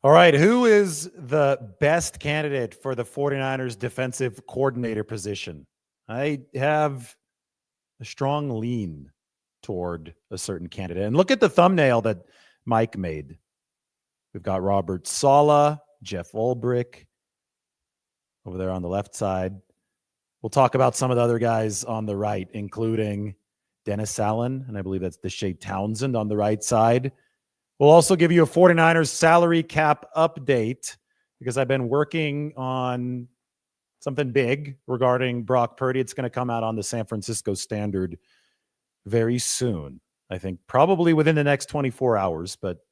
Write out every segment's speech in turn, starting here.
All right. Who is the best candidate for the 49ers defensive coordinator position? I have a strong lean toward a certain candidate. And look at the thumbnail that Mike made. We've got Robert Saleh, Jeff Ulbrich over there on the left side. We'll talk about some of the other guys on the right, including Dennis Allen, and I believe that's Deshae Townsend on the right side. We'll also give you a 49ers salary cap update because I've been working on something big regarding Brock Purdy. It's going to come out on the San Francisco Standard very soon. I think probably within the next 24 hours, but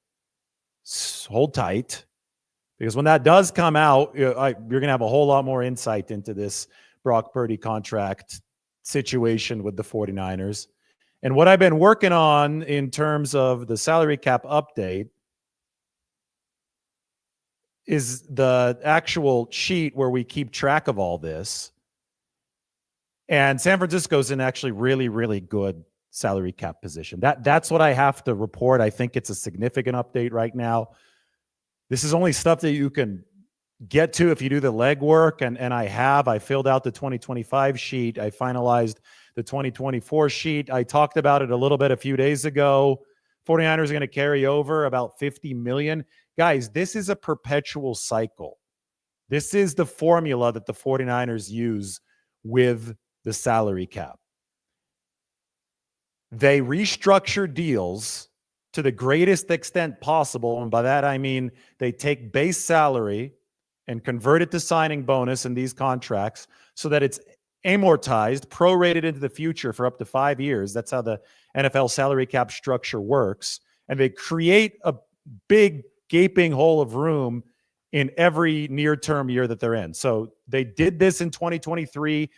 hold tight because when that does come out, you're going to have a whole lot more insight into this Brock Purdy contract situation with the 49ers. And what I've been working on in terms of the salary cap update is the actual sheet where we keep track of all this. And San Francisco's in actually really, really good salary cap position. That's what I have to report. I think it's a significant update right now. This is only stuff that you can get to if you do the legwork, and I filled out the 2025 sheet. I finalized the 2024 sheet. I talked about it a little bit a few days ago. 49ers are going to carry over about $50 million. Guys, this is a perpetual cycle. This is the formula that the 49ers use with the salary cap. They restructure deals to the greatest extent possible, and by that I mean they take base salary and convert it to signing bonus in these contracts so that it's amortized, prorated into the future for up to 5 years. That's how the NFL salary cap structure works. And they create a big gaping hole of room in every near-term year that they're in. So they did this in 2023,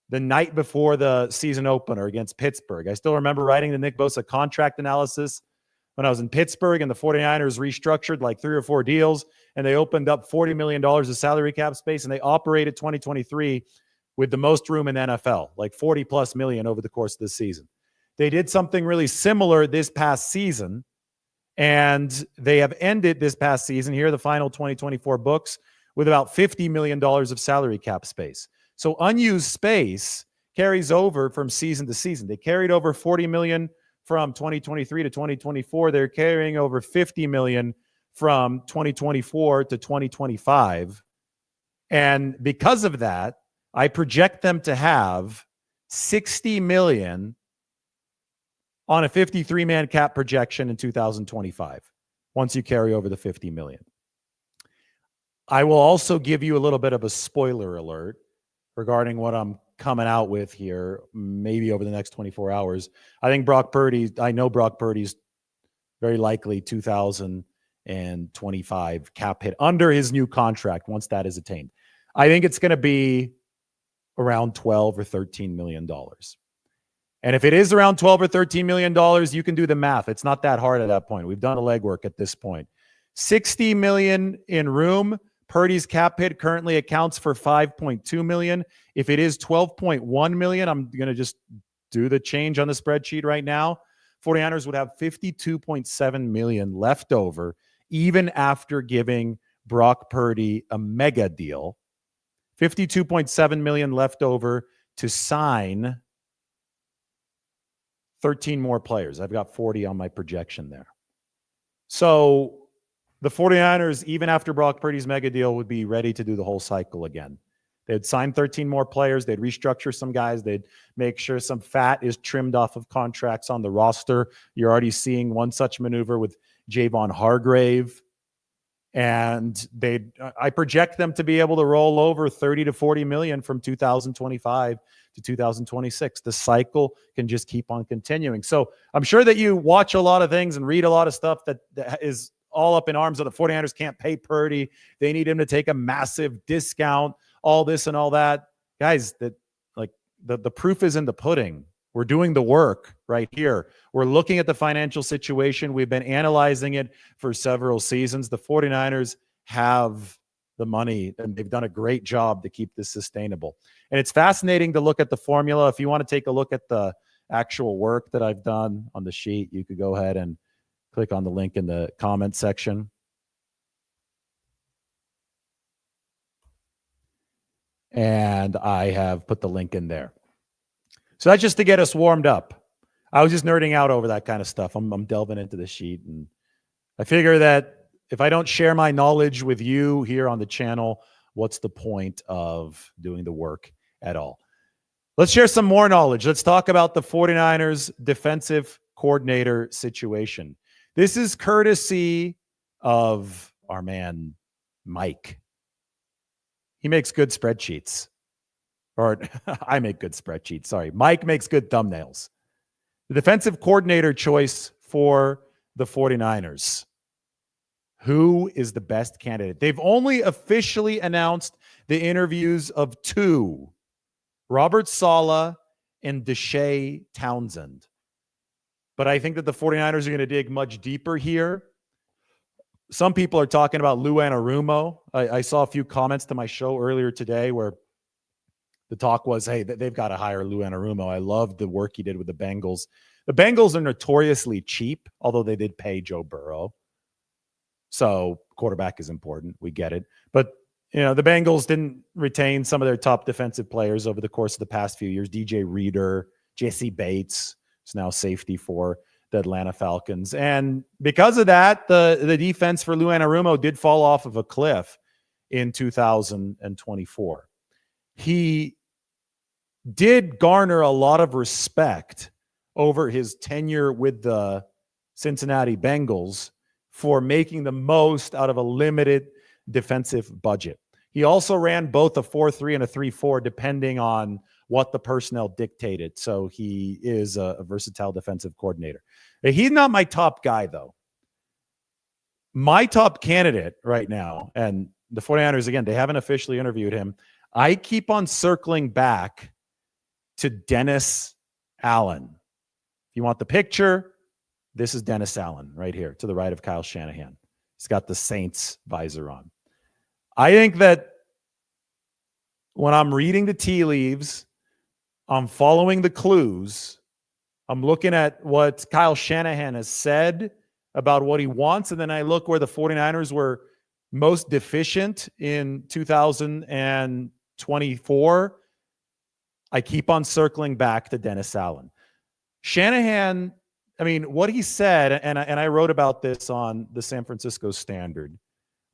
the night before the season opener against Pittsburgh. I still remember writing the Nick Bosa contract analysis when I was in Pittsburgh, and the 49ers restructured like 3 or 4 deals, and they opened up $40 million of salary cap space, and they operated 2023 with the most room in the NFL, like 40 plus million over the course of the season. They did something really similar this past season, and they have ended this past season, here are the final 2024 books, with about $50 million of salary cap space. So unused space carries over from season to season. They carried over $40 million from 2023 to 2024. They're carrying over $50 million from 2024 to 2025. And because of that, I project them to have $60 million on a 53-man cap projection in 2025, once you carry over the $50 million. I will also give you a little bit of a spoiler alert regarding what I'm coming out with here, maybe over the next 24 hours. I know Brock Purdy's very likely 2025 cap hit under his new contract once that is attained. I think it's going to be around $12 or $13 million. And if it is around $12 or $13 million, you can do the math. It's not that hard at that point. We've done the legwork at this point. $60 million in room. Purdy's cap hit currently accounts for $5.2 million. If it is $12.1 million, I'm going to just do the change on the spreadsheet right now. 49ers would have $52.7 million left over, even after giving Brock Purdy a mega deal. $52.7 million left over to sign 13 more players. I've got 40 on my projection there. So the 49ers, even after Brock Purdy's mega deal, would be ready to do the whole cycle again. They'd sign 13 more players. They'd restructure some guys. They'd make sure some fat is trimmed off of contracts on the roster. You're already seeing one such maneuver with Javon Hargrave. And I project them to be able to roll over 30 to 40 million from 2025 to 2026. The cycle can just keep on continuing. So I'm sure that you watch a lot of things and read a lot of stuff that is all up in arms that the 49ers can't pay Purdy. They need him to take a massive discount, all this and all that. Guys, the proof is in the pudding. We're doing the work right here. We're looking at the financial situation. We've been analyzing it for several seasons. The 49ers have the money, and they've done a great job to keep this sustainable. And it's fascinating to look at the formula. If you want to take a look at the actual work that I've done on the sheet, you could go ahead and click on the link in the comment section. and I have put the link in there. So that's just to get us warmed up. I was just nerding out over that kind of stuff. I'm delving into the sheet, and I figure that if I don't share my knowledge with you here on the channel, what's the point of doing the work at all? Let's share some more knowledge. Let's talk about the 49ers defensive coordinator situation. This is courtesy of our man, Mike. He makes good spreadsheets. Or I make good spreadsheets. Sorry. Mike makes good thumbnails. The defensive coordinator choice for the 49ers. Who is the best candidate? They've only officially announced the interviews of two, Robert Saleh and Deshae Townsend. But I think that the 49ers are going to dig much deeper here. Some people are talking about Lou Anarumo. I saw a few comments to my show earlier today where the talk was, hey, they've got to hire Lou Anarumo. I love the work he did with the Bengals. The Bengals are notoriously cheap, although they did pay Joe Burrow. So quarterback is important. We get it. But, you know, the Bengals didn't retain some of their top defensive players over the course of the past few years. DJ Reader, Jesse Bates is now safety for the Atlanta Falcons. And because of that, the defense for Lou Anarumo did fall off of a cliff in 2024. He did garner a lot of respect over his tenure with the Cincinnati Bengals for making the most out of a limited defensive budget. He also ran both a 4-3 and a 3-4, depending on what the personnel dictated. So he is a versatile defensive coordinator. He's not my top guy, though. My top candidate right now, and the 49ers, again, they haven't officially interviewed him. I keep on circling back to Dennis Allen. If you want the picture, this is Dennis Allen right here to the right of Kyle Shanahan. He's got the Saints visor on. I think that when I'm reading the tea leaves, I'm following the clues, I'm looking at what Kyle Shanahan has said about what he wants, and then I look where the 49ers were most deficient in 2024. I keep on circling back to Dennis Allen. Shanahan, I mean, what he said, and I wrote about this on the San Francisco Standard.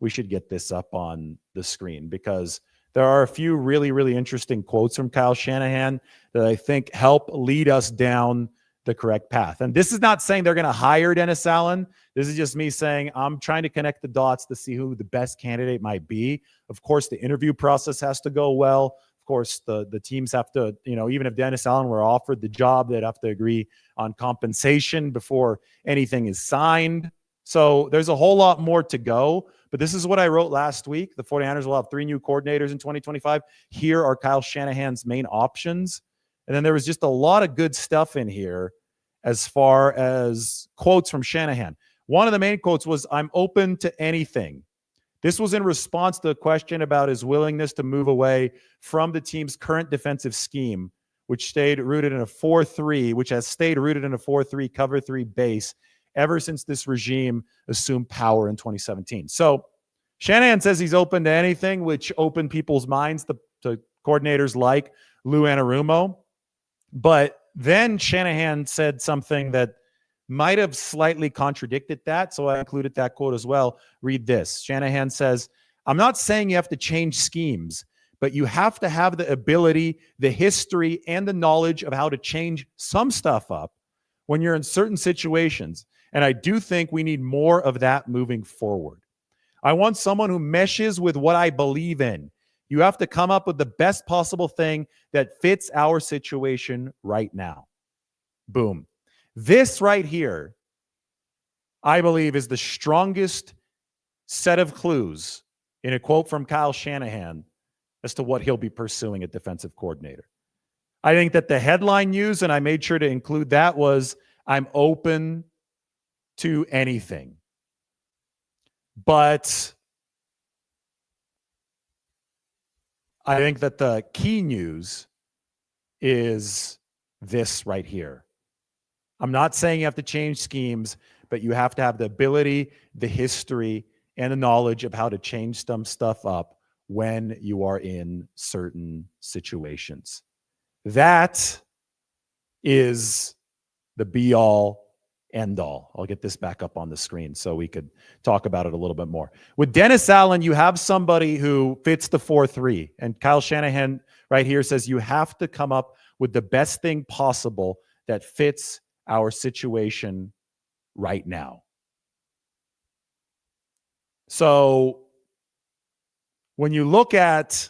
We should get this up on the screen because there are a few really, really interesting quotes from Kyle Shanahan that I think help lead us down the correct path. And this is not saying they're going to hire Dennis Allen. This is just me saying I'm trying to connect the dots to see who the best candidate might be. Of course, the interview process has to go well. Of course, the teams have to, you know, even if Dennis Allen were offered the job, they'd have to agree on compensation before anything is signed. So there's a whole lot more to go. But this is what I wrote last week. The 49ers will have 3 new coordinators in 2025. Here are Kyle Shanahan's main options. And then there was just a lot of good stuff in here as far as quotes from Shanahan. One of the main quotes was, "I'm open to anything." This was in response to a question about his willingness to move away from the team's current defensive scheme, which stayed rooted in a 4-3, which has stayed rooted in a 4-3 cover 3 base ever since this regime assumed power in 2017. So Shanahan says he's open to anything, which opened people's minds to coordinators like Lou Anarumo. But then Shanahan said something that might have slightly contradicted that, so I included that quote as well. Read this. Shanahan says, "I'm not saying you have to change schemes, but you have to have the ability, the history, and the knowledge of how to change some stuff up when you're in certain situations. And I do think we need more of that moving forward. I want someone who meshes with what I believe in. You have to come up with the best possible thing that fits our situation right now." Boom. This right here, I believe, is the strongest set of clues in a quote from Kyle Shanahan as to what he'll be pursuing at defensive coordinator. I think that the headline news, and I made sure to include that, was, "I'm open to anything." But I think that the key news is this right here. I'm not saying you have to change schemes, but you have to have the ability, the history, and the knowledge of how to change some stuff up when you are in certain situations. That is the be-all, end-all. I'll get this back up on the screen so we could talk about it a little bit more. With Dennis Allen, you have somebody who fits the 4-3. And Kyle Shanahan right here says you have to come up with the best thing possible that fits our situation right now. So when you look at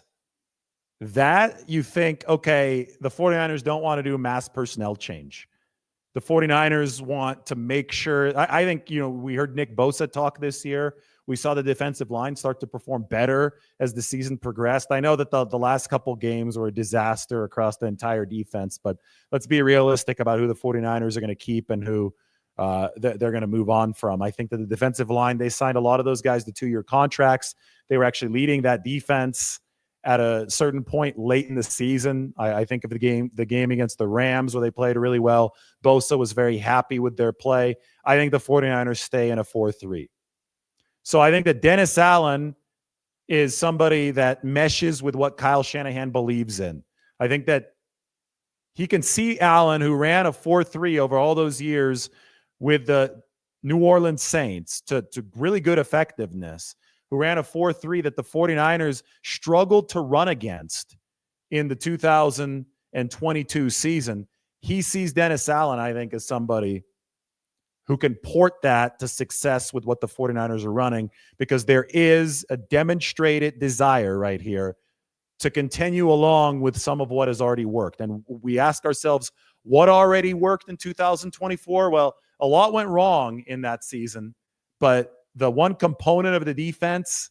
that, you think, okay, the 49ers don't want to do mass personnel change. The 49ers want to make sure, I think, we heard Nick Bosa talk this year. We saw the defensive line start to perform better as the season progressed. I know that the last couple games were a disaster across the entire defense, but let's be realistic about who the 49ers are going to keep and who they're going to move on from. I think that the defensive line, they signed a lot of those guys to 2-year contracts. They were actually leading that defense at a certain point late in the season. I think of the game against the Rams where they played really well. Bosa was very happy with their play. I think the 49ers stay in a 4-3. So I think that Dennis Allen is somebody that meshes with what Kyle Shanahan believes in. I think that he can see Allen, who ran a 4-3 over all those years with the New Orleans Saints to really good effectiveness, who ran a 4-3 that the 49ers struggled to run against in the 2022 season. He sees Dennis Allen, I think, as somebody who can port that to success with what the 49ers are running, because there is a demonstrated desire right here to continue along with some of what has already worked. And we ask ourselves, what already worked in 2024? Well, a lot went wrong in that season, but the one component of the defense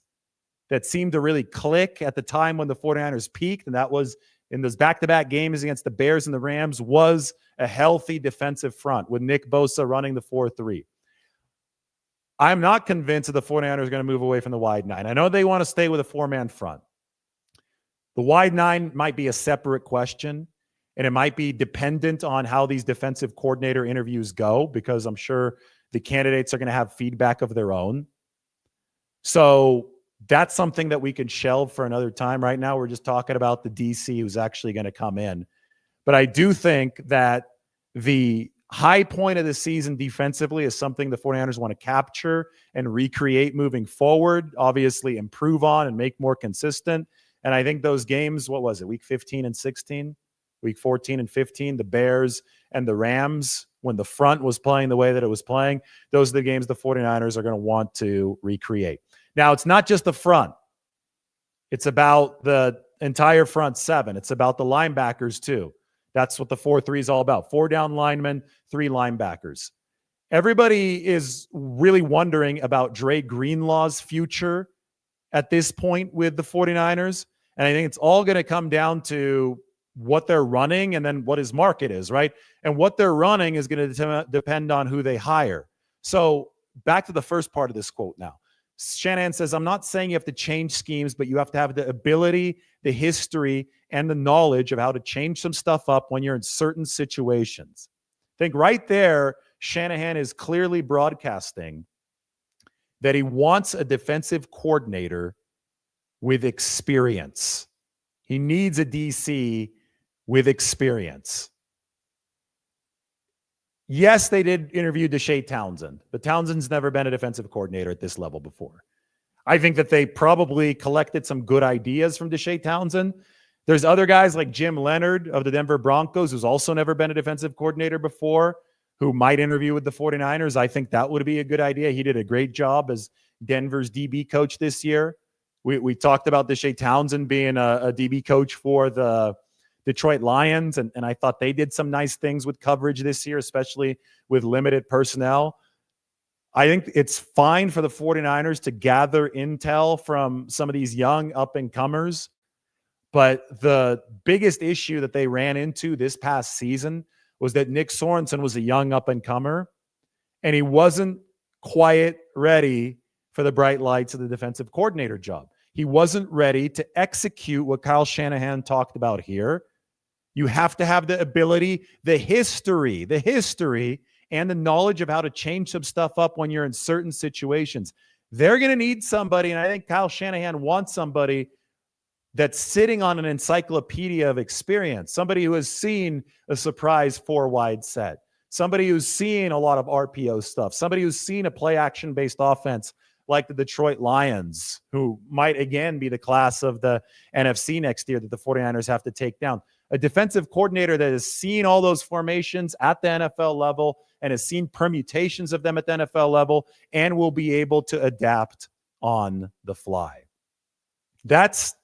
that seemed to really click at the time when the 49ers peaked, and that was in those back-to-back games against the Bears and the Rams, was a healthy defensive front with Nick Bosa running the 4-3. I'm not convinced that the 49ers are going to move away from the wide nine. I know they want to stay with a four-man front. The wide nine might be a separate question, and it might be dependent on how these defensive coordinator interviews go, because I'm sure the candidates are going to have feedback of their own. So that's something that we can shelve for another time. Right now, we're just talking about the DC who's actually going to come in. But I do think that the high point of the season defensively is something the 49ers want to capture and recreate moving forward, obviously improve on and make more consistent. And I think those games, what was it, week 15 and 16, week 14 and 15, the Bears and the Rams, when the front was playing the way that it was playing, those are the games the 49ers are going to want to recreate. Now, it's not just the front. It's about the entire front seven. It's about the linebackers too. That's what the 4-3 is all about. 4 down linemen, 3 linebackers. Everybody is really wondering about Dre Greenlaw's future at this point with the 49ers. And I think it's all going to come down to what they're running and then what his market is, right? And what they're running is going to depend on who they hire. So back to the first part of this quote now. Shanahan says, I'm not saying you have to change schemes, but you have to have the ability, the history, and the knowledge of how to change some stuff up when you're in certain situations. I think right there, Shanahan is clearly broadcasting that he wants a defensive coordinator with experience. He needs a DC with experience. Yes, they did interview Deshae Townsend, but Townsend's never been a defensive coordinator at this level before. I think that they probably collected some good ideas from Deshae Townsend. There's other guys like Jim Leonard of the Denver Broncos, who's also never been a defensive coordinator before, who might interview with the 49ers. I think that would be a good idea. He did a great job as Denver's DB coach this year. We talked about Deshae Townsend being a DB coach for the Detroit Lions, and I thought they did some nice things with coverage this year, especially with limited personnel. I think it's fine for the 49ers to gather intel from some of these young up-and-comers, but the biggest issue that they ran into this past season was that Nick Sorensen was a young up-and-comer, and he wasn't quite ready for the bright lights of the defensive coordinator job. He wasn't ready to execute what Kyle Shanahan talked about here. You have to have the ability, the history, and the knowledge of how to change some stuff up when you're in certain situations. They're going to need somebody, and I think Kyle Shanahan wants somebody that's sitting on an encyclopedia of experience, somebody who has seen a surprise 4-wide set, somebody who's seen a lot of RPO stuff, somebody who's seen a play action based offense like the Detroit Lions, who might again be the class of the NFC next year that the 49ers have to take down. A defensive coordinator that has seen all those formations at the NFL level and has seen permutations of them at the NFL level and will be able to adapt on the fly. That's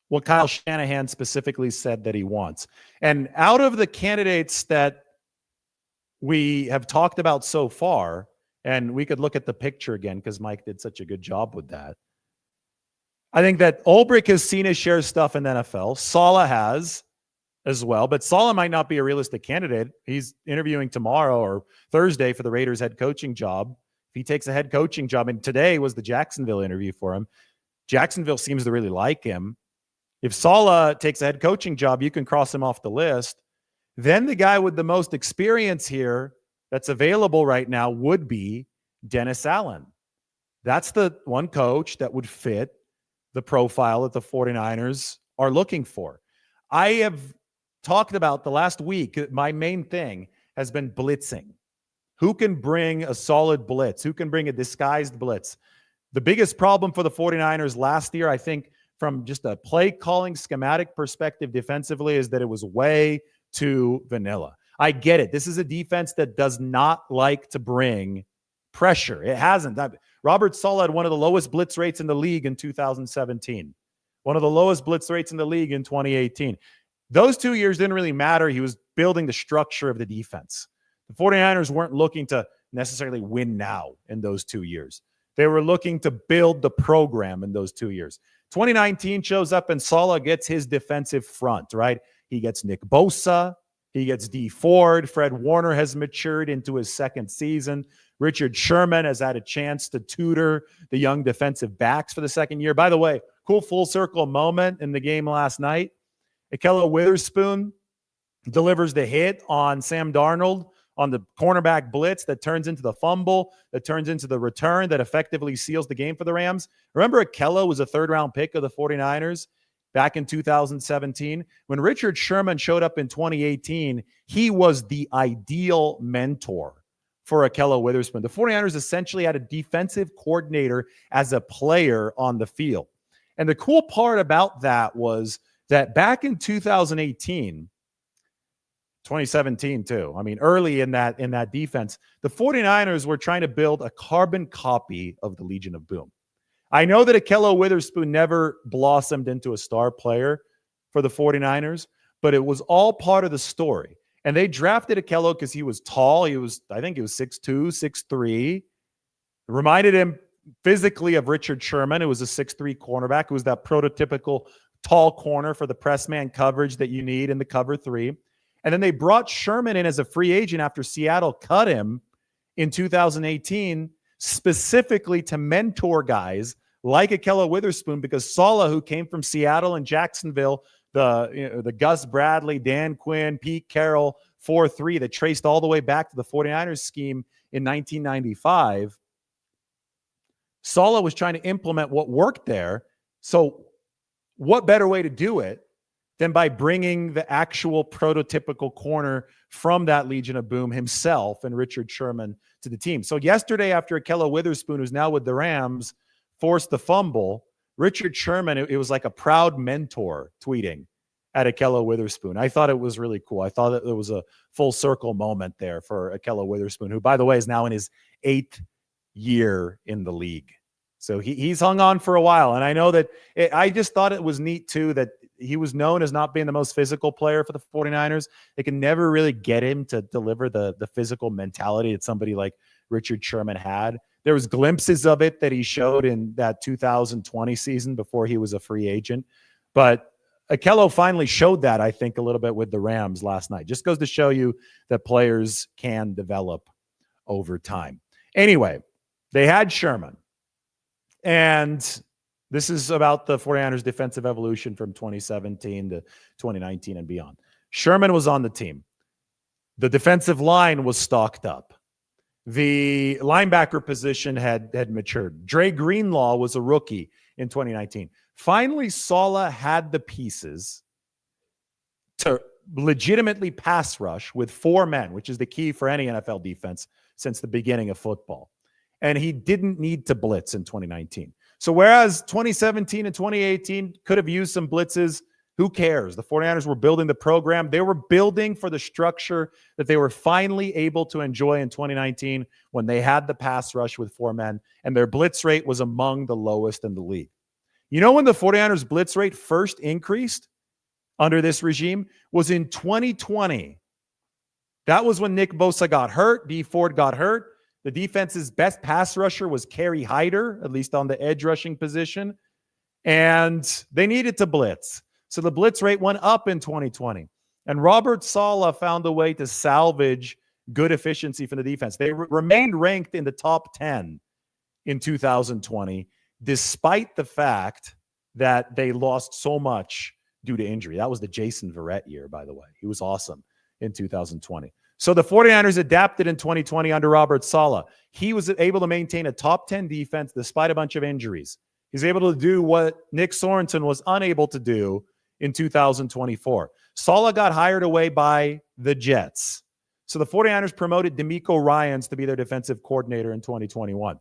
what Kyle Shanahan specifically said that he wants. And out of the candidates that we have talked about so far, and we could look at the picture again because Mike did such a good job with that. I think that Ulbrich has seen his share of stuff in the NFL. Saleh has as well, but Saleh might not be a realistic candidate. He's interviewing tomorrow or Thursday for the Raiders head coaching job. If he takes a head coaching job, and today was the Jacksonville interview for him, Jacksonville seems to really like him. If Saleh takes a head coaching job, you can cross him off the list. Then the guy with the most experience here that's available right now would be Dennis Allen. That's the one coach that would fit the profile that the 49ers are looking for. I have talked about the last week, my main thing has been blitzing. Who can bring a solid blitz? Who can bring a disguised blitz? The biggest problem for the 49ers last year, I think, from just a play calling schematic perspective defensively, is that it was way too vanilla. I get it. This is a defense that does not like to bring pressure. It hasn't. Robert Saleh had one of the lowest blitz rates in the league in 2017, one of the lowest blitz rates in the league in 2018. Those 2 years didn't really matter. He was building the structure of the defense. The 49ers weren't looking to necessarily win now in those 2 years. They were looking to build the program in those 2 years. 2019 shows up and Saleh gets his defensive front, right? He gets Nick Bosa. He gets Dee Ford. Fred Warner has matured into his second season. Richard Sherman has had a chance to tutor the young defensive backs for the second year. By the way, cool full circle moment in the game last night. Ahkello Witherspoon delivers the hit on Sam Darnold on the cornerback blitz that turns into the fumble, that turns into the return, that effectively seals the game for the Rams. Remember, Ahkello was a third-round pick of the 49ers back in 2017. When Richard Sherman showed up in 2018, he was the ideal mentor for Ahkello Witherspoon. The 49ers essentially had a defensive coordinator as a player on the field. And the cool part about that was that back in 2018, 2017 too. I mean, early in that defense, the 49ers were trying to build a carbon copy of the Legion of Boom. I know that Ahkello Witherspoon never blossomed into a star player for the 49ers, but it was all part of the story. And they drafted Ahkello because he was tall. I think he was 6'2", 6'3". Reminded him physically of Richard Sherman, who was a 6'3" cornerback, who was that prototypical tall corner for the press man coverage that you need in the cover three. And then they brought Sherman in as a free agent after Seattle cut him in 2018, specifically to mentor guys like Ahkello Witherspoon, because Saleh, who came from Seattle and Jacksonville, the Gus Bradley, Dan Quinn, Pete Carroll 4-3 that traced all the way back to the 49ers scheme in 1995. Saleh was trying to implement what worked there. So what better way to do it than by bringing the actual prototypical corner from that Legion of Boom himself and Richard Sherman to the team. So yesterday, after Ahkello Witherspoon, who's now with the Rams, forced the fumble, Richard Sherman, it was like a proud mentor tweeting at Ahkello Witherspoon. I thought it was really cool. I thought that there was a full circle moment there for Ahkello Witherspoon, who, by the way, is now in his 8th year in the league. So he's hung on for a while. And I know that I just thought it was neat, too, that he was known as not being the most physical player for the 49ers. They can never really get him to deliver the physical mentality that somebody like Richard Sherman had. There was glimpses of it that he showed in that 2020 season before he was a free agent. But Ahkello finally showed that, I think, a little bit with the Rams last night. Just goes to show you that players can develop over time. Anyway, they had Sherman. And this is about the 49ers defensive evolution from 2017 to 2019 and beyond. Sherman was on the team. The defensive line was stocked up. The linebacker position had matured. Dre Greenlaw was a rookie in 2019. Finally, Saleh had the pieces to legitimately pass rush with 4 men, which is the key for any NFL defense since the beginning of football. And he didn't need to blitz in 2019. So whereas 2017 and 2018 could have used some blitzes, who cares? The 49ers were building the program. They were building for the structure that they were finally able to enjoy in 2019 when they had the pass rush with 4 men, and their blitz rate was among the lowest in the league. You know when the 49ers blitz rate first increased under this regime was in 2020. That was when Nick Bosa got hurt. Dee Ford got hurt. The defense's best pass rusher was Kerry Hyder, at least on the edge rushing position. And they needed to blitz. So the blitz rate went up in 2020. And Robert Saleh found a way to salvage good efficiency from the defense. They remained ranked in the top 10 in 2020, despite the fact that they lost so much due to injury. That was the Jason Verrett year, by the way. He was awesome in 2020. So the 49ers adapted in 2020 under Robert Saleh. He was able to maintain a top 10 defense despite a bunch of injuries. He's able to do what Nick Sorensen was unable to do in 2024. Saleh got hired away by the Jets. So the 49ers promoted DeMeco Ryans to be their defensive coordinator in 2021.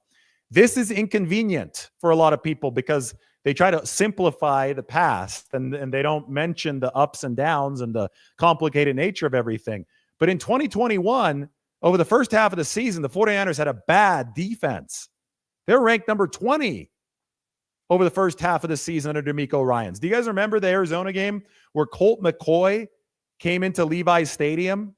This is inconvenient for a lot of people because they try to simplify the past and they don't mention the ups and downs and the complicated nature of everything. But in 2021, over the first half of the season, the 49ers had a bad defense. They're ranked number 20 over the first half of the season under DeMeco Ryans. Do you guys remember the Arizona game where Colt McCoy came into Levi's Stadium?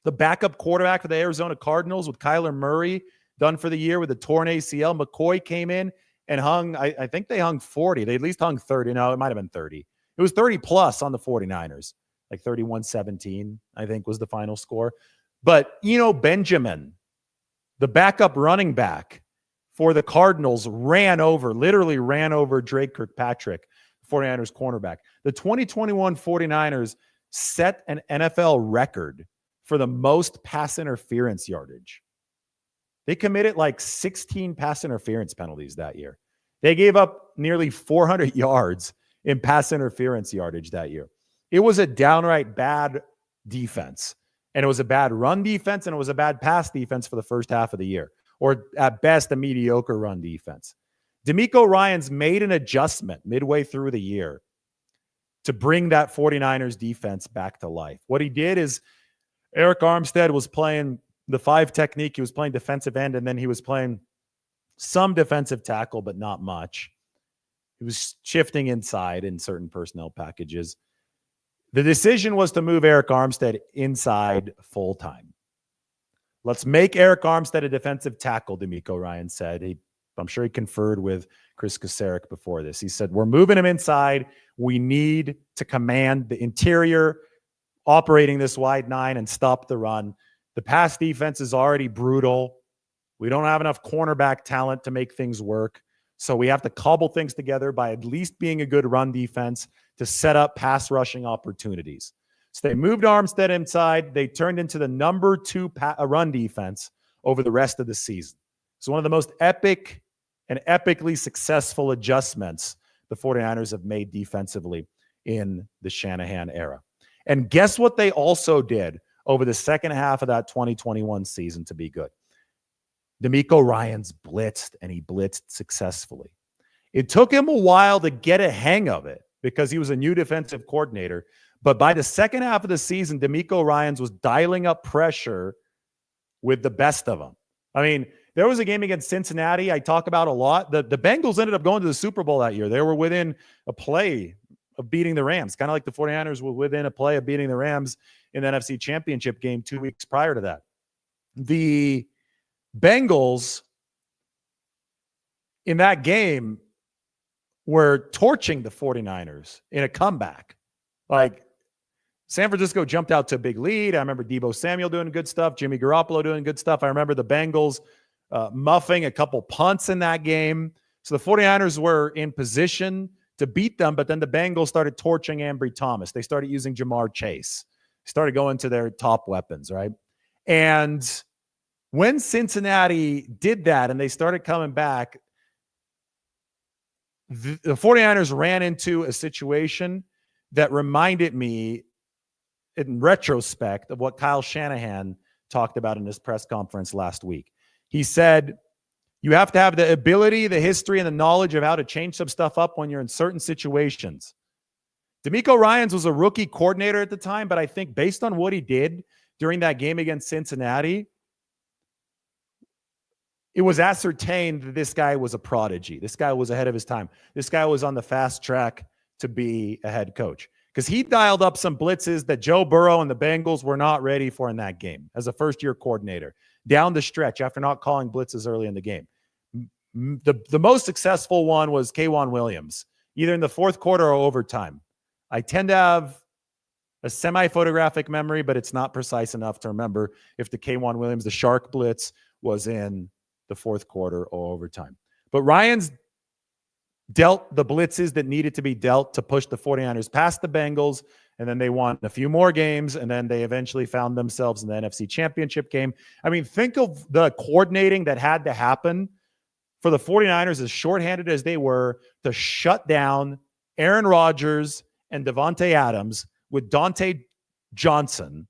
The backup quarterback for the Arizona Cardinals with Kyler Murray done for the year with a torn ACL. McCoy came in and hung, I think they hung 40. They at least hung 30. No, it might have been 30. It was 30 plus on the 49ers. Like 31-17, I think was the final score. But Eno Benjamin, the backup running back for the Cardinals, literally ran over Drake Kirkpatrick, 49ers cornerback. The 2021 49ers set an NFL record for the most pass interference yardage. They committed like 16 pass interference penalties that year. They gave up nearly 400 yards in pass interference yardage that year. It was a downright bad defense, and it was a bad run defense, and it was a bad pass defense for the first half of the year, or at best a mediocre run defense. DeMeco Ryans made an adjustment midway through the year to bring that 49ers defense back to life. What he did is Eric Armstead was playing the 5 technique. He was playing defensive end, and then he was playing some defensive tackle, but not much. He was shifting inside in certain personnel packages. The decision was to move Eric Armstead inside full-time. Let's make Eric Armstead a defensive tackle, DeMeco Ryans said. I'm sure he conferred with Chris Kasarik before this. He said, we're moving him inside. We need to command the interior, operating this wide 9 and stop the run. The pass defense is already brutal. We don't have enough cornerback talent to make things work. So we have to cobble things together by at least being a good run defense to set up pass rushing opportunities. So they moved Armstead inside. They turned into the number 2 run defense over the rest of the season. So one of the most epic and epically successful adjustments the 49ers have made defensively in the Shanahan era. And guess what they also did over the second half of that 2021 season to be good? DeMeco Ryans blitzed, and he blitzed successfully. It took him a while to get a hang of it because he was a new defensive coordinator. But by the second half of the season, DeMeco Ryans was dialing up pressure with the best of them. I mean, there was a game against Cincinnati I talk about a lot. The Bengals ended up going to the Super Bowl that year. They were within a play of beating the Rams, kind of like the 49ers were within a play of beating the Rams in the NFC Championship game 2 weeks prior to that. The Bengals in that game were torching the 49ers in a comeback. Like, San Francisco jumped out to a big lead. I remember Deebo Samuel doing good stuff, Jimmy Garoppolo doing good stuff. I remember the Bengals muffing a couple punts in that game. So the 49ers were in position to beat them, but then the Bengals started torching Ambry Thomas. They started using Jamar Chase. Started going to their top weapons, right? And When Cincinnati did that and they started coming back, the 49ers ran into a situation that reminded me in retrospect of what Kyle Shanahan talked about in his press conference last week. He said, you have to have the ability, the history, and the knowledge of how to change some stuff up when you're in certain situations. DeMeco Ryans was a rookie coordinator at the time, but I think based on what he did during that game against Cincinnati, it was ascertained that this guy was a prodigy. This guy was ahead of his time. This guy was on the fast track to be a head coach because he dialed up some blitzes that Joe Burrow and the Bengals were not ready for in that game as a first-year coordinator down the stretch after not calling blitzes early in the game. The most successful one was K'Wan Williams, either in the fourth quarter or overtime. I tend to have a semi-photographic memory, but it's not precise enough to remember if the K'Wan Williams, the shark blitz, was in the fourth quarter or overtime. But Ryans dealt the blitzes that needed to be dealt to push the 49ers past the Bengals, and then they won a few more games, and then they eventually found themselves in the NFC Championship game. I mean, think of the coordinating that had to happen for the 49ers, as shorthanded as they were, to shut down Aaron Rodgers and Davante Adams with Dante Johnson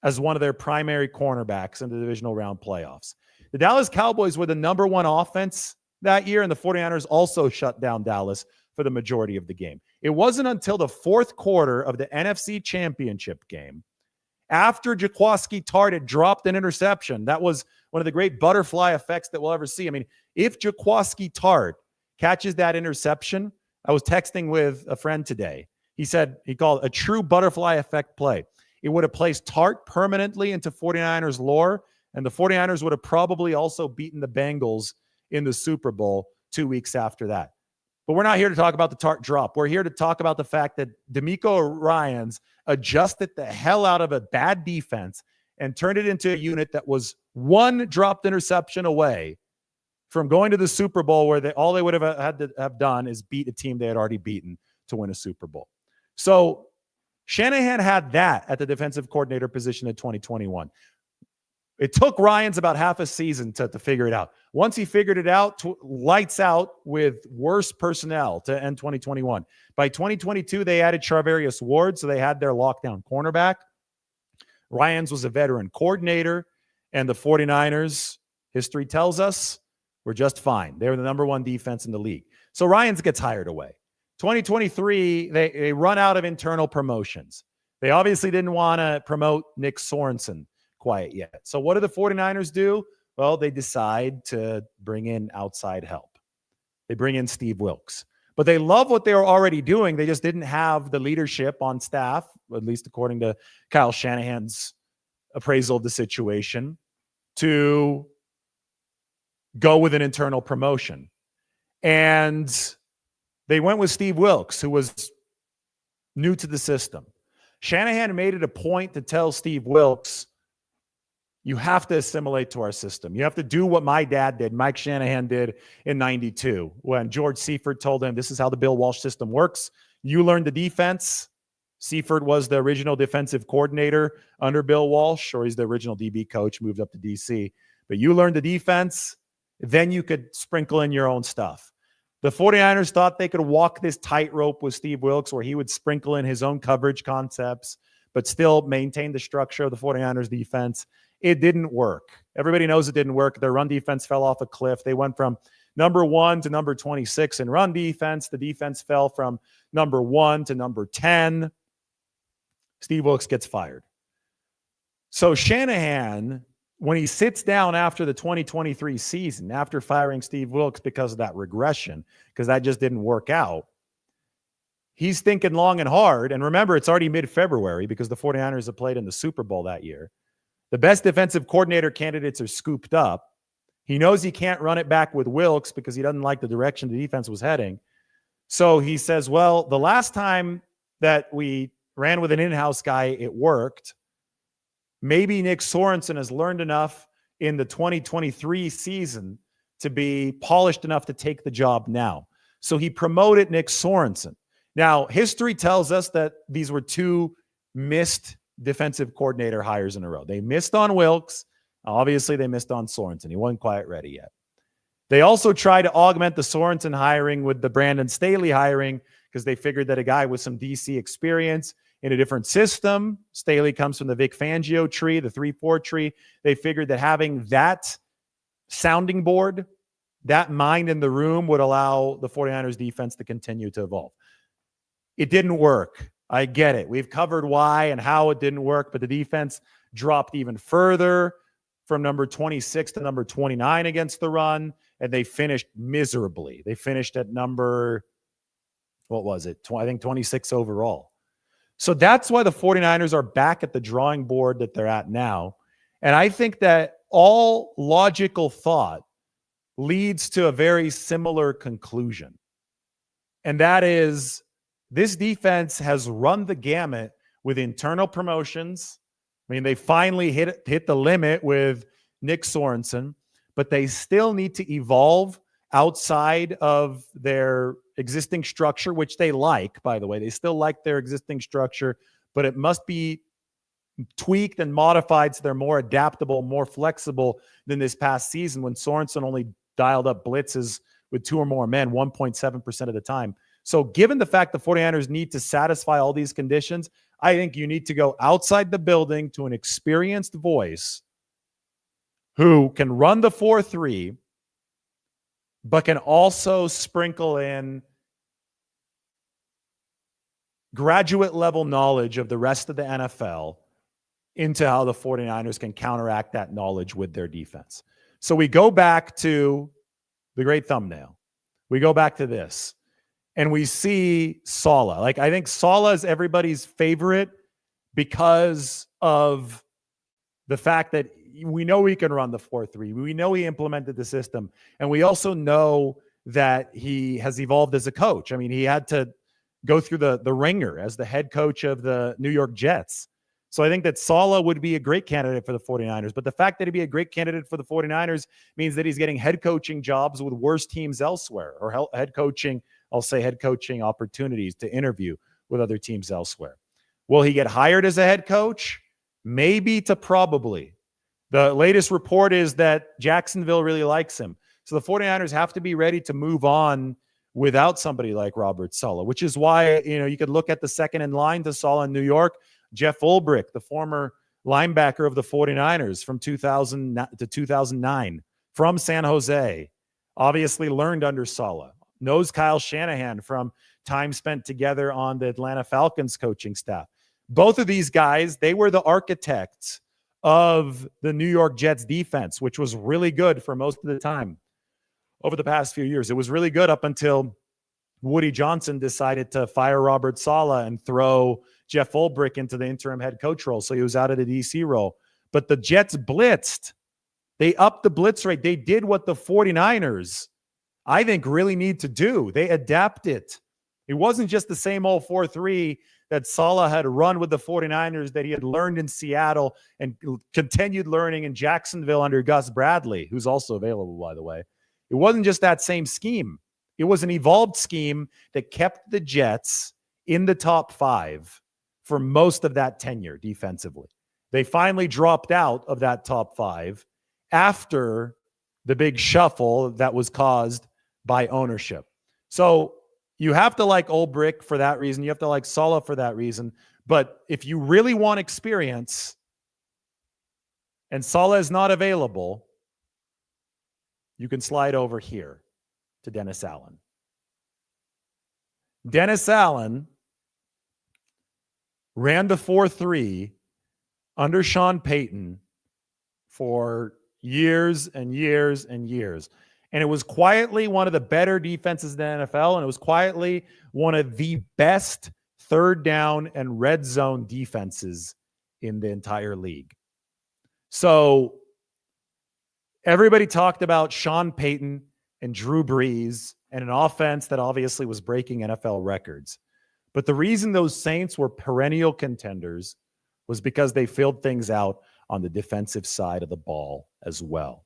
as one of their primary cornerbacks in the divisional round playoffs. The Dallas Cowboys were the number one offense that year, and the 49ers also shut down Dallas for the majority of the game. It wasn't until the fourth quarter of the NFC Championship game, after Jaquiski Tartt had dropped an interception, that was one of the great butterfly effects that we'll ever see. I mean, if Jaquiski Tartt catches that interception, I was texting with a friend today. He said he called a true butterfly effect play. It would have placed Tartt permanently into 49ers lore, and the 49ers would have probably also beaten the Bengals in the Super Bowl 2 weeks after that. But we're not here to talk about the Tartt drop. We're here to talk about the fact that DeMeco Ryans adjusted the hell out of a bad defense and turned it into a unit that was one dropped interception away from going to the Super Bowl, where all they would have had to have done is beat a team they had already beaten to win a Super Bowl. So Shanahan had that at the defensive coordinator position in 2021. It took Ryans about half a season to figure it out. Once he figured it out, lights out with worse personnel to end 2021. By 2022, they added Charvarius Ward, so they had their lockdown cornerback. Ryans was a veteran coordinator, and the 49ers, history tells us, were just fine. They were the number one defense in the league. So Ryans gets hired away. 2023, they run out of internal promotions. They obviously didn't want to promote Nick Sorensen quite yet. So what do the 49ers do? Well, they decide to bring in outside help. They bring in Steve Wilks. But they love what they were already doing. They just didn't have the leadership on staff, at least according to Kyle Shanahan's appraisal of the situation, to go with an internal promotion. And they went with Steve Wilks, who was new to the system. Shanahan made it a point to tell Steve Wilks, you have to assimilate to our system. You have to do what my dad did, Mike Shanahan did in 92, when George Seifert told him, this is how the Bill Walsh system works. You learn the defense. Seifert was the original defensive coordinator under Bill Walsh, or he's the original DB coach, moved up to DC. But you learn the defense, then you could sprinkle in your own stuff. The 49ers thought they could walk this tightrope with Steve Wilks, where he would sprinkle in his own coverage concepts, but still maintain the structure of the 49ers defense. It didn't work. Everybody knows it didn't work. Their run defense fell off a cliff. They went from number 1 to number 26 in run defense. The defense fell from number 1 to number 10. Steve Wilks gets fired. So Shanahan, when he sits down after the 2023 season, after firing Steve Wilks because of that regression, because that just didn't work out, he's thinking long and hard. And remember, it's already mid-February because the 49ers have played in the Super Bowl that year. The best defensive coordinator candidates are scooped up. He knows he can't run it back with Wilks because he doesn't like the direction the defense was heading. So he says, well, the last time that we ran with an in-house guy, it worked. Maybe Nick Sorensen has learned enough in the 2023 season to be polished enough to take the job now. So he promoted Nick Sorensen. Now, history tells us that these were two missed defensive coordinator hires in a row. They missed on Wilks. Obviously, they missed on Sorensen. He wasn't quite ready yet. They also tried to augment the Sorensen hiring with the Brandon Staley hiring because they figured that a guy with some DC experience in a different system, Staley comes from the Vic Fangio tree, the 3-4 tree. They figured that having that sounding board, that mind in the room would allow the 49ers defense to continue to evolve. It didn't work. I get it. We've covered why and how it didn't work, but the defense dropped even further from number 26 to number 29 against the run, and they finished miserably. They finished at number, what was it? I think 26 overall. So that's why the 49ers are back at the drawing board that they're at now. And I think that all logical thought leads to a very similar conclusion. And that is, this defense has run the gamut with internal promotions. I mean, they finally hit the limit with Nick Sorensen, but they still need to evolve outside of their existing structure, which they like, by the way. They still like their existing structure, but it must be tweaked and modified so they're more adaptable, more flexible than this past season when Sorensen only dialed up blitzes with 2 or more men 1.7% of the time. So given the fact the 49ers need to satisfy all these conditions, I think you need to go outside the building to an experienced voice who can run the 4-3, but can also sprinkle in graduate level knowledge of the rest of the NFL into how the 49ers can counteract that knowledge with their defense. So we go back to the great thumbnail. We go back to this. And we see Saleh. Like, I think Saleh is everybody's favorite because of the fact that we know he can run the 4-3. We know he implemented the system. And we also know that he has evolved as a coach. I mean, he had to go through the ringer as the head coach of the New York Jets. So I think that Saleh would be a great candidate for the 49ers. But the fact that he'd be a great candidate for the 49ers means that he's getting head coaching jobs with worse teams elsewhere, or head coaching opportunities to interview with other teams elsewhere. Will he get hired as a head coach? Maybe to probably. The latest report is that Jacksonville really likes him. So the 49ers have to be ready to move on without somebody like Robert Saleh, which is why, you could look at the second in line to Saleh in New York, Jeff Ulbrich, the former linebacker of the 49ers from 2000 to 2009 from San Jose, obviously learned under Saleh. Knows Kyle Shanahan from time spent together on the Atlanta Falcons coaching staff. Both of these guys, they were the architects of the New York Jets defense, which was really good for most of the time over the past few years. It was really good up until Woody Johnson decided to fire Robert Saleh and throw Jeff Ulbrich into the interim head coach role. So he was out of the DC role. But the Jets blitzed. They upped the blitz rate. They did what the 49ers, I think, really need to do. They adapted. It wasn't just the same old 4-3 that Saleh had run with the 49ers that he had learned in Seattle and continued learning in Jacksonville under Gus Bradley, who's also available, by the way. It wasn't just that same scheme. It was an evolved scheme that kept the Jets in the top 5 for most of that tenure defensively. They finally dropped out of that top 5 after the big shuffle that was caused by ownership. So you have to like Ulbrich for that reason. You have to like Saleh for that reason. But if you really want experience and Saleh is not available, you can slide over here to Dennis Allen. Dennis Allen ran the 4-3 under Sean Payton for years and years and years. And it was quietly one of the better defenses in the NFL, and it was quietly one of the best third down and red zone defenses in the entire league. So everybody talked about Sean Payton and Drew Brees and an offense that obviously was breaking NFL records. But the reason those Saints were perennial contenders was because they filled things out on the defensive side of the ball as well.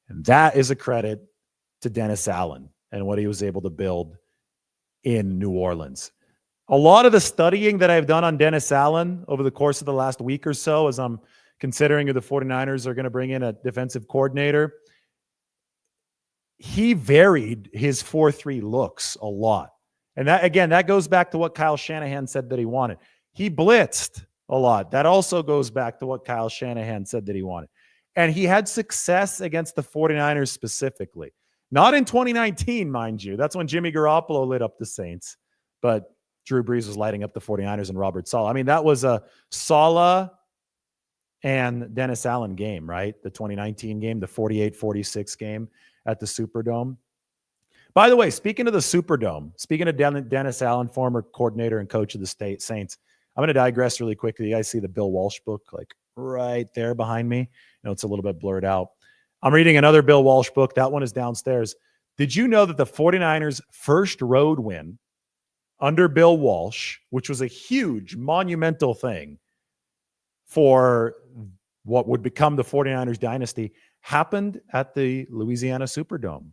And that is a credit to Dennis Allen and what he was able to build in New Orleans. A lot of the studying that I've done on Dennis Allen over the course of the last week or so, as I'm considering the 49ers are going to bring in a defensive coordinator. He varied his 4-3 looks a lot. And that, again, that goes back to what Kyle Shanahan said that he wanted. He blitzed a lot. That also goes back to what Kyle Shanahan said that he wanted. And he had success against the 49ers specifically. Not in 2019, mind you. That's when Jimmy Garoppolo lit up the Saints. But Drew Brees was lighting up the 49ers and Robert Saleh. I mean, that was a Saleh and Dennis Allen game, right? The 2019 game, the 48-46 game at the Superdome. By the way, speaking of the Superdome, speaking of Dennis Allen, former coordinator and coach of the Saints, I'm going to digress really quickly. You guys see the Bill Walsh book, like right there behind me? It's a little bit blurred out. I'm reading another Bill Walsh book. That one is downstairs. Did you know that the 49ers' first road win under Bill Walsh, which was a huge, monumental thing for what would become the 49ers dynasty, happened at the Louisiana Superdome?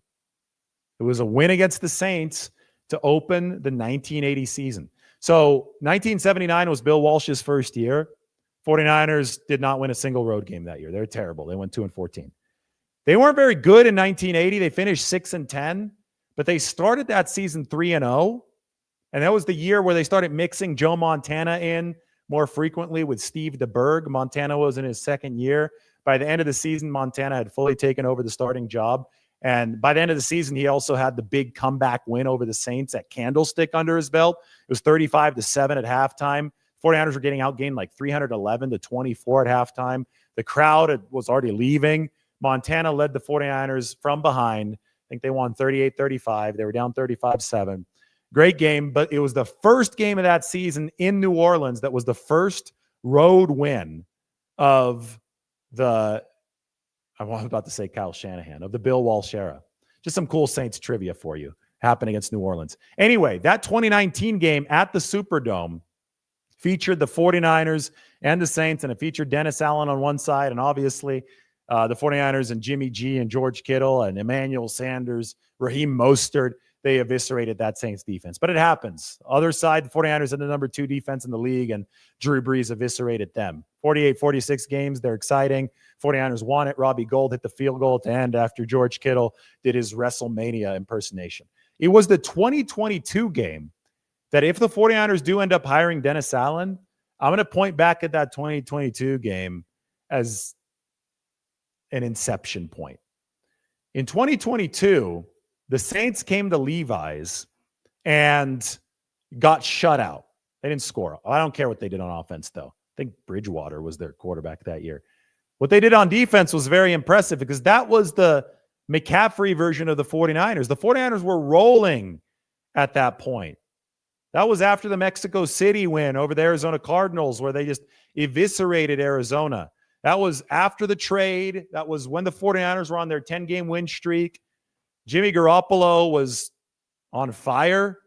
It was a win against the Saints to open the 1980 season. So 1979 was Bill Walsh's first year. 49ers did not win a single road game that year. They're terrible. They went 2-14. They weren't very good in 1980. They finished 6-10, but they started that season 3-0. And that was the year where they started mixing Joe Montana in more frequently with Steve DeBerg. Montana was in his second year. By the end of the season, Montana had fully taken over the starting job. And by the end of the season, he also had the big comeback win over the Saints at Candlestick under his belt. It was 35-7 at halftime. 49ers were getting outgained like 311-24 at halftime. The crowd was already leaving. Montana led the 49ers from behind. I think they won 38-35. They were down 35-7. Great game, but it was the first game of that season in New Orleans that was the first road win of the, I was about to say Kyle Shanahan, of the Bill Walsh era. Just some cool Saints trivia for you. Happened against New Orleans. Anyway, that 2019 game at the Superdome featured the 49ers and the Saints, and it featured Dennis Allen on one side, and obviously the 49ers and Jimmy G and George Kittle and Emmanuel Sanders, Raheem Mostert. They eviscerated that Saints defense. But it happens. Other side, the 49ers had the number 2 defense in the league, and Drew Brees eviscerated them. 48-46 games. They're exciting. 49ers won it. Robbie Gould hit the field goal at the end after George Kittle did his WrestleMania impersonation. It was the 2022 game that if the 49ers do end up hiring Dennis Allen, I'm going to point back at that 2022 game as an inception point. In 2022, the Saints came to Levi's and got shut out. They didn't score. I don't care what they did on offense, though. I think Bridgewater was their quarterback that year. What they did on defense was very impressive because that was the McCaffrey version of the 49ers. The 49ers were rolling at that point. That was after the Mexico City win over the Arizona Cardinals, where they just eviscerated Arizona. That was after the trade. That was when the 49ers were on their 10-game win streak. Jimmy Garoppolo was on fire.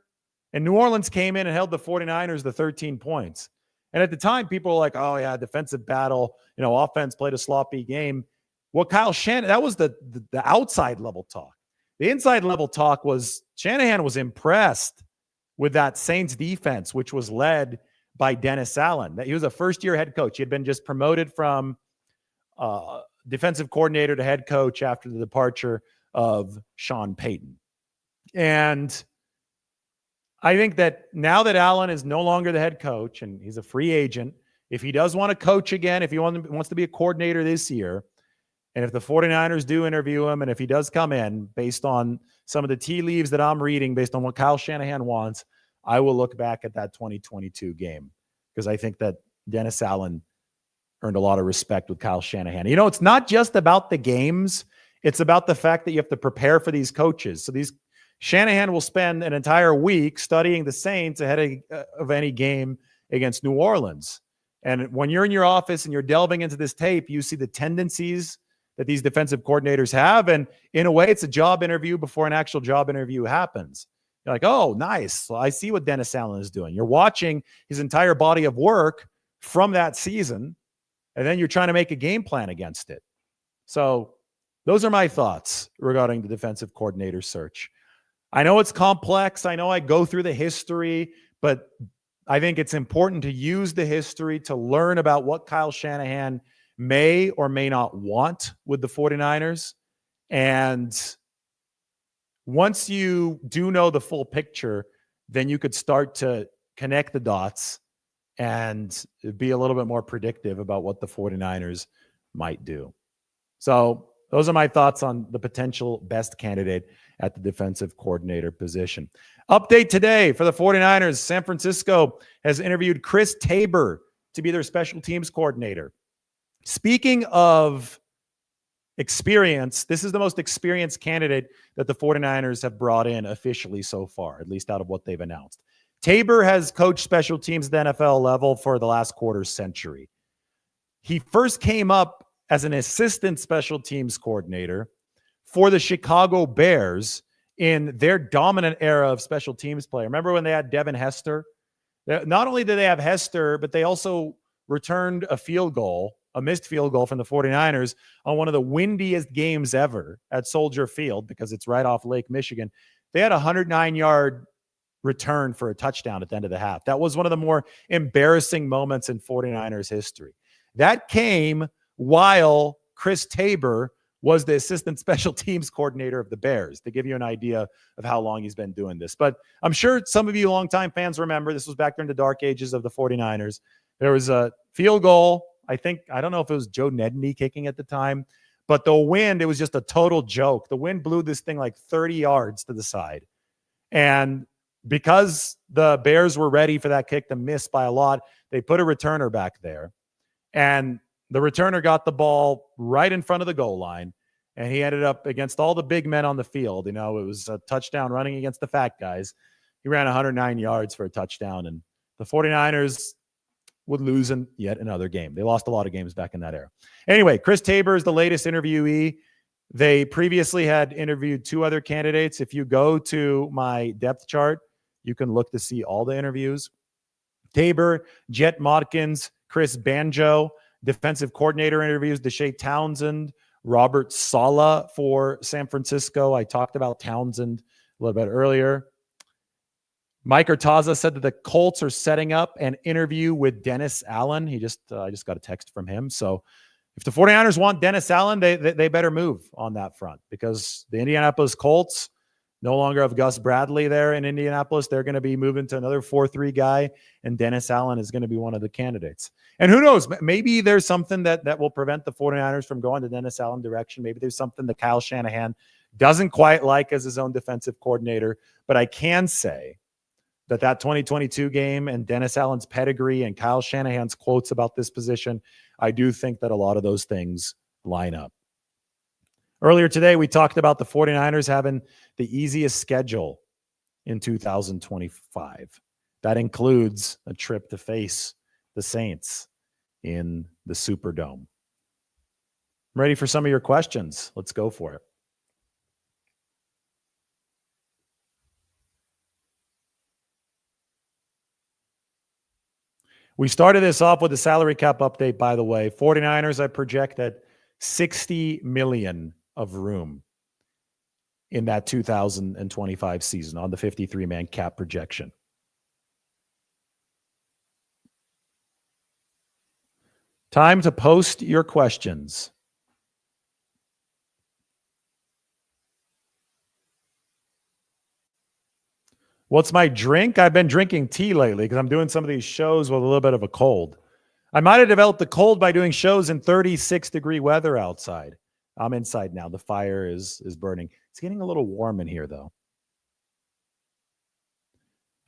And New Orleans came in and held the 49ers to 13 points. And at the time, people were like, oh, yeah, defensive battle. Offense played a sloppy game. Well, Kyle Shanahan, that was the outside level talk. The inside level talk was Shanahan was impressed with that Saints defense, which was led by Dennis Allen. He was a first-year head coach. He had been just promoted from defensive coordinator to head coach after the departure of Sean Payton. And I think that now that Allen is no longer the head coach and he's a free agent, if he does want to coach again, if he wants to be a coordinator this year, and if the 49ers do interview him, and if he does come in based on some of the tea leaves that I'm reading, based on what Kyle Shanahan wants, I will look back at that 2022 game because I think that Dennis Allen earned a lot of respect with Kyle Shanahan. It's not just about the games. It's about the fact that you have to prepare for these coaches. So Shanahan will spend an entire week studying the Saints ahead of any game against New Orleans. And when you're in your office and you're delving into this tape, you see the tendencies that these defensive coordinators have. And in a way, it's a job interview before an actual job interview happens. You're like, oh, nice. Well, I see what Dennis Allen is doing. You're watching his entire body of work from that season, and then you're trying to make a game plan against it. So those are my thoughts regarding the defensive coordinator search. I know it's complex. I know I go through the history, but I think it's important to use the history to learn about what Kyle Shanahan may or may not want with the 49ers. And once you do know the full picture, then you could start to connect the dots and be a little bit more predictive about what the 49ers might do. So those are my thoughts on the potential best candidate at the defensive coordinator position. Update today for the 49ers. San Francisco has interviewed Chris Tabor to be their special teams coordinator. Speaking of experience, this is the most experienced candidate that the 49ers have brought in officially so far, at least out of what they've announced. Tabor has coached special teams at the NFL level for the last quarter century. He first came up as an assistant special teams coordinator for the Chicago Bears in their dominant era of special teams play. Remember when they had Devin Hester? Not only did they have Hester, but they also returned a missed field goal from the 49ers on one of the windiest games ever at Soldier Field because it's right off Lake Michigan. They had a 109-yard return for a touchdown at the end of the half. That was one of the more embarrassing moments in 49ers history. That came while Chris Tabor was the assistant special teams coordinator of the Bears, to give you an idea of how long he's been doing this. But I'm sure some of you longtime fans remember this was back during the dark ages of the 49ers. There was a field goal. I don't know if it was Joe Nedney kicking at the time, but the wind, it was just a total joke. The wind blew this thing like 30 yards to the side. And because the Bears were ready for that kick to miss by a lot, they put a returner back there. And the returner got the ball right in front of the goal line, and he ended up against all the big men on the field. You know, it was a touchdown running against the fat guys. He ran 109 yards for a touchdown, and the 49ers would lose in yet another game. They lost a lot of games back in that era. Anyway, Chris Tabor is the latest interviewee. They previously had interviewed two other candidates. If you go to my depth chart, you can look to see all the interviews. Tabor, Jet Modkins, Chris Banjo, defensive coordinator interviews, Deshae Townsend, Robert Saleh for San Francisco. I talked about Townsend a little bit earlier. Mike Artaza said that the Colts are setting up an interview with Dennis Allen. I just got a text from him. So if the 49ers want Dennis Allen, they better move on that front, because the Indianapolis Colts no longer have Gus Bradley there in Indianapolis. They're going to be moving to another 4-3 guy, and Dennis Allen is going to be one of the candidates. And who knows, maybe there's something that will prevent the 49ers from going the Dennis Allen direction. Maybe there's something that Kyle Shanahan doesn't quite like as his own defensive coordinator. But I can say that 2022 game and Dennis Allen's pedigree and Kyle Shanahan's quotes about this position, I do think that a lot of those things line up. Earlier today, we talked about the 49ers having the easiest schedule in 2025. That includes a trip to face the Saints in the Superdome. I'm ready for some of your questions. Let's go for it. We started this off with the salary cap update, by the way. 49ers, I project at $60 million of room in that 2025 season on the 53-man cap projection. Time to post your questions. What's my drink? I've been drinking tea lately because I'm doing some of these shows with a little bit of a cold. I might have developed the cold by doing shows in 36-degree weather outside. I'm inside now. The fire is burning. It's getting a little warm in here, though.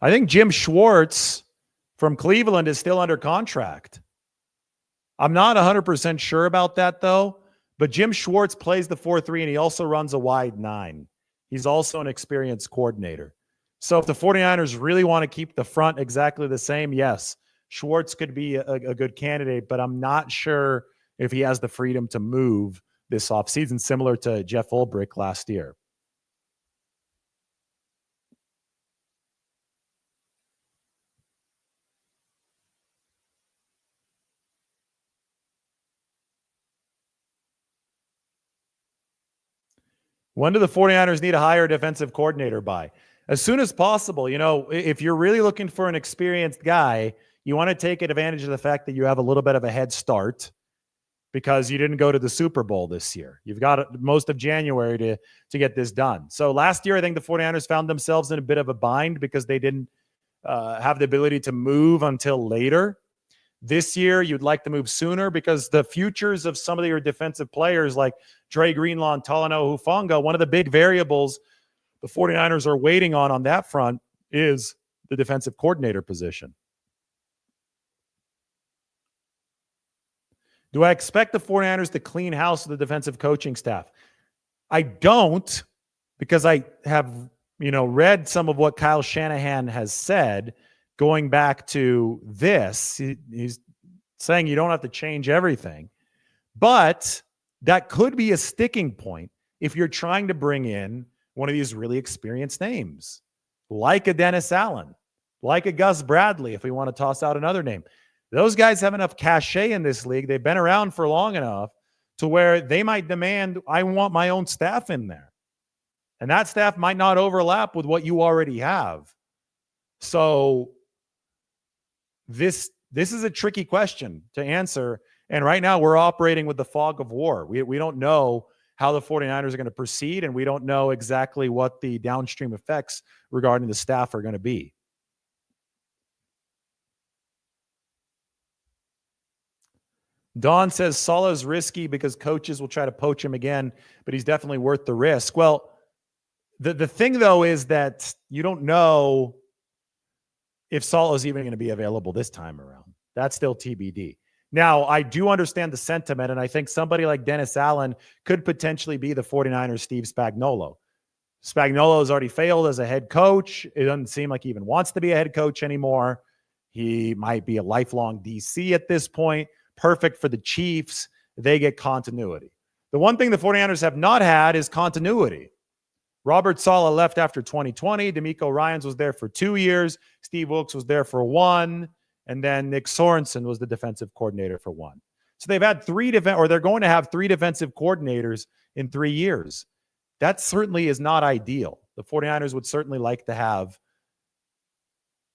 I think Jim Schwartz from Cleveland is still under contract. I'm not 100% sure about that, though. But Jim Schwartz plays the 4-3, and he also runs a wide 9. He's also an experienced coordinator. So if the 49ers really want to keep the front exactly the same, yes, Schwartz could be a good candidate, but I'm not sure if he has the freedom to move this offseason, similar to Jeff Ulbrich last year. When do the 49ers need a higher defensive coordinator by? As soon as possible. You know, if you're really looking for an experienced guy, you want to take advantage of the fact that you have a little bit of a head start, because you didn't go to the Super Bowl this year. You've got most of January to get this done. So last year, I think the 49ers found themselves in a bit of a bind because they didn't have the ability to move until later. This year, you'd like to move sooner because the futures of some of your defensive players like Dre Greenlaw and Talanoa Hufanga, one of the big variables the 49ers are waiting on that front is the defensive coordinator position. Do I expect the 49ers to clean house with the defensive coaching staff? I don't, because I have, read some of what Kyle Shanahan has said going back to this. He's saying you don't have to change everything, but that could be a sticking point if you're trying to bring in one of these really experienced names, like a Dennis Allen, like a Gus Bradley, if we want to toss out another name. Those guys have enough cachet in this league. They've been around for long enough to where they might demand, I want my own staff in there. And that staff might not overlap with what you already have. So this is a tricky question to answer. And right now we're operating with the fog of war. We don't know how the 49ers are going to proceed, and we don't know exactly what the downstream effects regarding the staff are going to be. Don says Saleh's risky because coaches will try to poach him again, but he's definitely worth the risk. Well, the thing, though, is that you don't know if Saleh's even going to be available this time around. That's still TBD. Now, I do understand the sentiment, and I think somebody like Dennis Allen could potentially be the 49ers' Steve Spagnuolo. Spagnuolo has already failed as a head coach. It doesn't seem like he even wants to be a head coach anymore. He might be a lifelong DC at this point. Perfect for the Chiefs. They get continuity. The one thing the 49ers have not had is continuity. Robert Saleh left after 2020. DeMeco Ryans was there for 2 years. Steve Wilks was there for 1. And then Nick Sorensen was the defensive coordinator for 1. So they've had they're going to have 3 defensive coordinators in 3 years. That certainly is not ideal. The 49ers would certainly like to have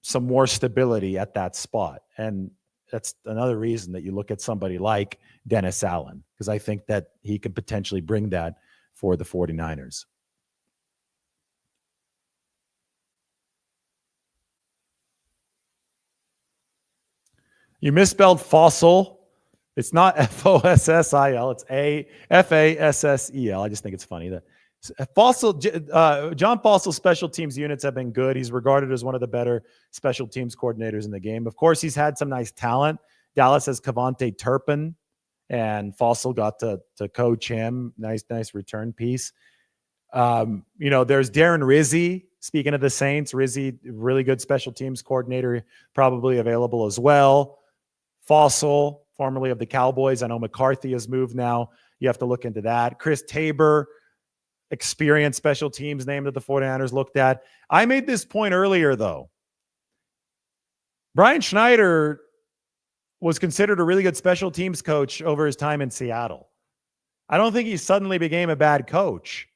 some more stability at that spot. And that's another reason that you look at somebody like Dennis Allen, because I think that he could potentially bring that for the 49ers. You misspelled fossil. It's not F-O-S-S-I-L. It's F-A-S-S-E-L. I just think it's funny that John Fossil's special teams units have been good. He's regarded as one of the better special teams coordinators in the game. Of course, he's had some nice talent. Dallas has Kavontae Turpin, and Fossil got to coach him. Nice return piece. There's Darren Rizzi. Speaking of the Saints, Rizzi, really good special teams coordinator, probably available as well. Fossil, formerly of the Cowboys. I know McCarthy has moved now. You have to look into that. Chris Tabor, experienced special teams name that the 49ers looked at. I made this point earlier, though. Brian Schneider was considered a really good special teams coach over his time in Seattle. I don't think he suddenly became a bad coach.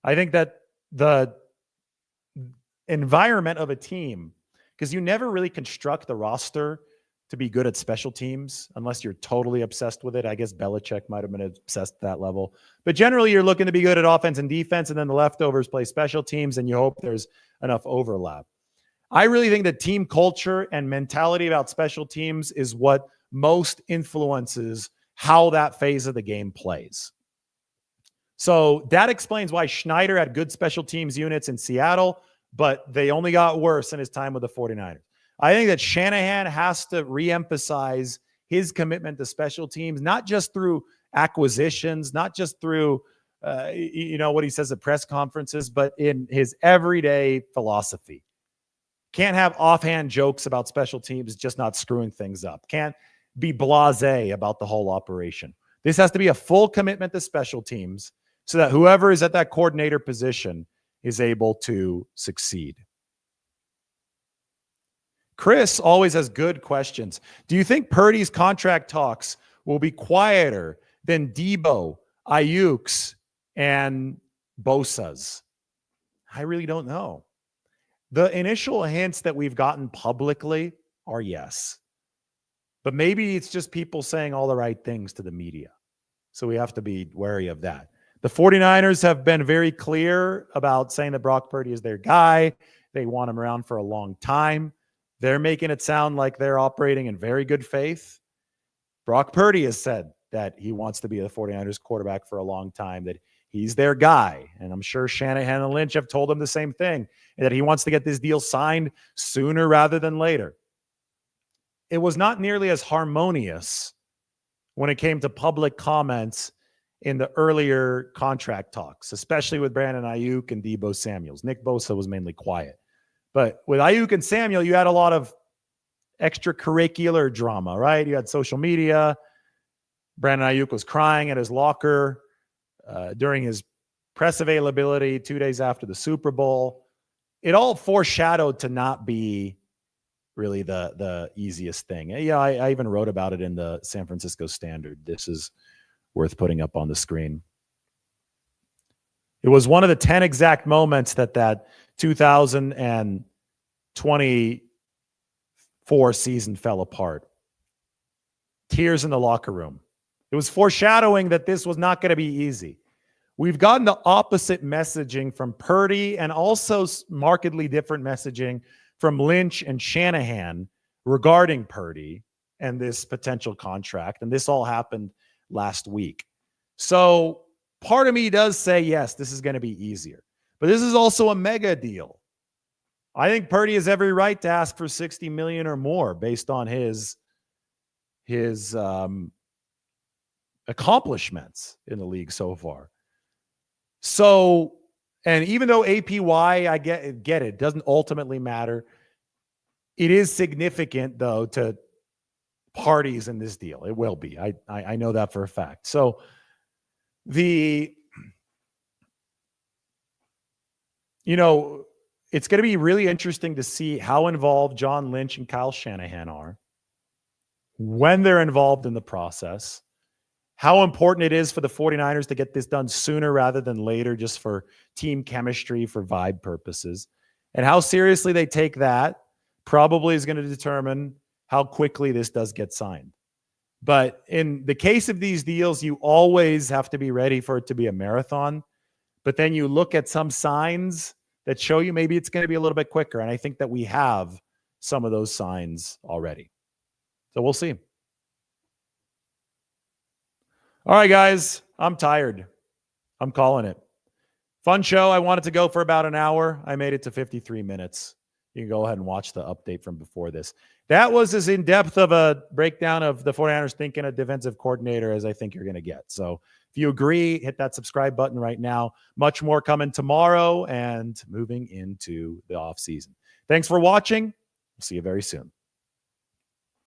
I think that the environment of a team, because you never really construct the roster to be good at special teams unless you're totally obsessed with it. I guess Belichick might have been obsessed at that level. But generally, you're looking to be good at offense and defense, and then the leftovers play special teams, and you hope there's enough overlap. I really think that team culture and mentality about special teams is what most influences how that phase of the game plays. So that explains why Schneider had good special teams units in Seattle, but they only got worse in his time with the 49ers. I think that Shanahan has to reemphasize his commitment to special teams, not just through acquisitions, not just through, what he says at press conferences, but in his everyday philosophy. Can't have offhand jokes about special teams, just not screwing things up. Can't be blasé about the whole operation. This has to be a full commitment to special teams so that whoever is at that coordinator position is able to succeed. Chris always has good questions. Do you think Purdy's contract talks will be quieter than Debo, Ayuk's, and Bosa's? I really don't know. The initial hints that we've gotten publicly are yes. But maybe it's just people saying all the right things to the media. So we have to be wary of that. The 49ers have been very clear about saying that Brock Purdy is their guy. They want him around for a long time. They're making it sound like they're operating in very good faith. Brock Purdy has said that he wants to be the 49ers quarterback for a long time, that he's their guy. And I'm sure Shanahan and Lynch have told him the same thing, and that he wants to get this deal signed sooner rather than later. It was not nearly as harmonious when it came to public comments in the earlier contract talks, especially with Brandon Ayuk and Deebo Samuels. Nick Bosa was mainly quiet. But with Ayuk and Samuel, you had a lot of extracurricular drama, right? You had social media. Brandon Ayuk was crying at his locker during his press availability 2 days after the Super Bowl. It all foreshadowed to not be really the easiest thing. Yeah, I even wrote about it in the San Francisco Standard. This is worth putting up on the screen. It was one of the 10 exact moments that 2024 season fell apart. Tears in the locker room. It was foreshadowing that this was not going to be easy. We've gotten the opposite messaging from Purdy, and also markedly different messaging from Lynch and Shanahan regarding Purdy and this potential contract. And this all happened last week. So part of me does say, yes, this is going to be easier. But this is also a mega deal. I think Purdy has every right to ask for $60 million or more based on his accomplishments in the league so far. So, and even though APY, I get it, doesn't ultimately matter. It is significant, though, to parties in this deal. It will be. I know that for a fact. So it's going to be really interesting to see how involved John Lynch and Kyle Shanahan are when they're involved in the process. How important it is for the 49ers to get this done sooner rather than later, just for team chemistry, for vibe purposes. And how seriously they take that probably is going to determine how quickly this does get signed. But in the case of these deals, you always have to be ready for it to be a marathon. But then you look at some signs that show you maybe it's going to be a little bit quicker. And I think that we have some of those signs already. So we'll see. All right, guys, I'm tired. I'm calling it. Fun show. I wanted to go for about an hour. I made it to 53 minutes. You can go ahead and watch the update from before this. That was as in-depth of a breakdown of the 49ers thinking a defensive coordinator as I think you're going to get. So if you agree, hit that subscribe button right now. Much more coming tomorrow and moving into the offseason. Thanks for watching. We'll see you very soon.